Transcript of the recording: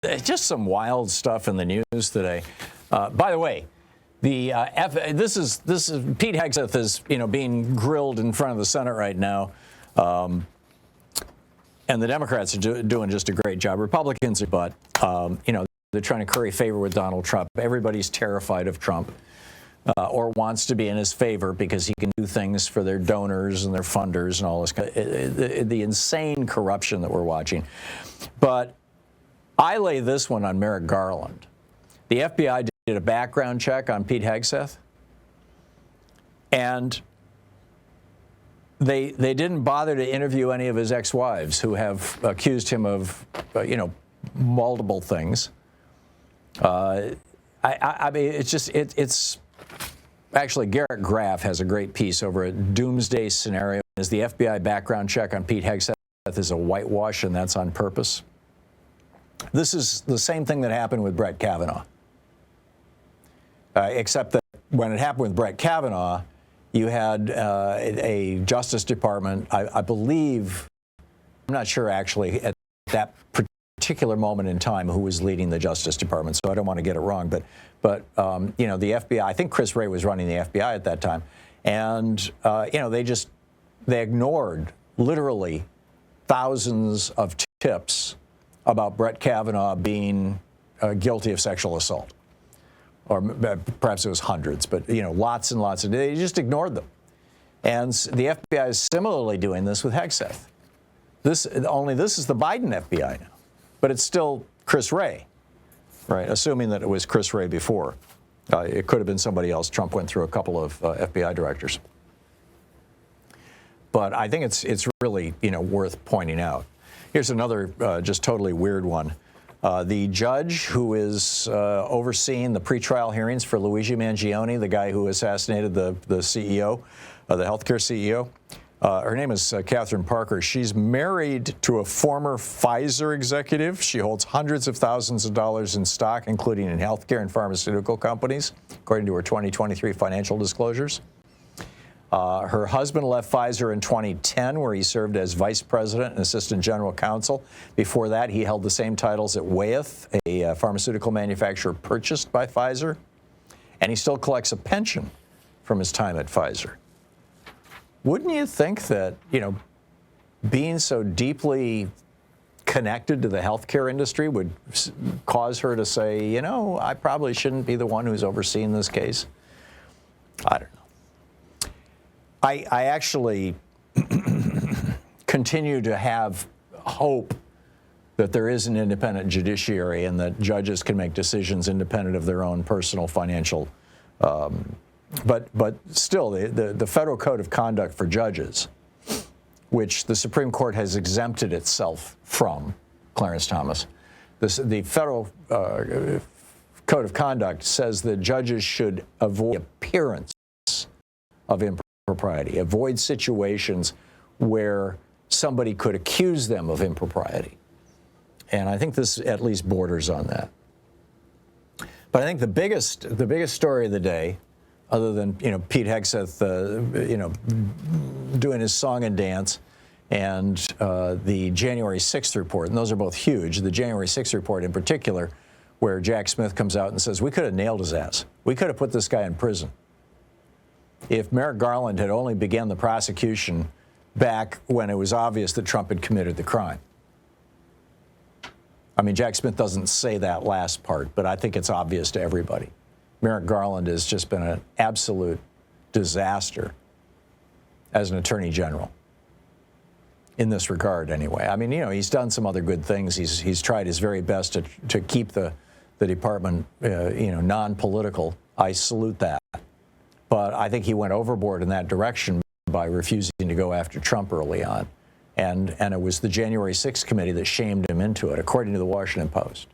just some wild stuff in the news today. By the way, this is Pete Hegseth is being grilled in front of the Senate right now, and the Democrats are doing just a great job. Republicans are, but they're trying to curry favor with Donald Trump. Everybody's terrified of Trump, or wants to be in his favor because he can do things for their donors and their funders and all this. The insane corruption that we're watching. But I lay this one on Merrick Garland. The FBI did a background check on Pete Hegseth, and they didn't bother to interview any of his ex-wives who have accused him of multiple things. I mean, it's actually Garrett Graff has a great piece over at Doomsday Scenario. Is the FBI background check on Pete Hegseth is a whitewash, and that's on purpose? This is the same thing that happened with Brett Kavanaugh, except that when it happened with Brett Kavanaugh, you had a Justice Department, I believe, I'm not sure actually at that particular moment in time who was leading the Justice Department, so I don't want to get it wrong, but the FBI, I think Chris Wray was running the FBI at that time, and they ignored literally thousands of tips about Brett Kavanaugh being guilty of sexual assault. Or perhaps it was hundreds, but lots and lots they just ignored them. And the FBI is similarly doing this with Hegseth. This is the Biden FBI now, but it's still Chris Wray, right? Assuming that it was Chris Wray before. It could have been somebody else. Trump went through a couple of FBI directors. But I think it's really worth pointing out. Here's another just totally weird one. The judge who is overseeing the pretrial hearings for Luigi Mangione, the guy who assassinated the CEO, the healthcare CEO, her name is Catherine Parker. She's married to a former Pfizer executive. She holds hundreds of thousands of dollars in stock, including in healthcare and pharmaceutical companies, according to her 2023 financial disclosures. Her husband left Pfizer in 2010, where he served as vice president and assistant general counsel. Before that, he held the same titles at Wyeth, a pharmaceutical manufacturer purchased by Pfizer. And he still collects a pension from his time at Pfizer. Wouldn't you think that, being so deeply connected to the healthcare industry would cause her to say, I probably shouldn't be the one who's overseeing this case? I don't know. I actually continue to have hope that there is an independent judiciary and that judges can make decisions independent of their own personal financial. But still, the Federal Code of Conduct for Judges, which the Supreme Court has exempted itself from, Clarence Thomas, the Federal Code of Conduct says that judges should avoid appearance of impropriety, avoid situations where somebody could accuse them of impropriety. And I think this at least borders on that. But I think the biggest story of the day, other than Pete Hegseth doing his song and dance, and the January 6th report, and those are both huge. The January 6th report in particular, where Jack Smith comes out and says, we could have nailed his ass. We could have put this guy in prison if Merrick Garland had only began the prosecution back when it was obvious that Trump had committed the crime. I mean, Jack Smith doesn't say that last part, but I think it's obvious to everybody. Merrick Garland has just been an absolute disaster as an attorney general. In this regard, anyway. I mean, he's done some other good things. He's tried his very best to keep the department, non-political. I salute that. But I think he went overboard in that direction by refusing to go after Trump early on. And it was the January 6th committee that shamed him into it, according to the Washington Post.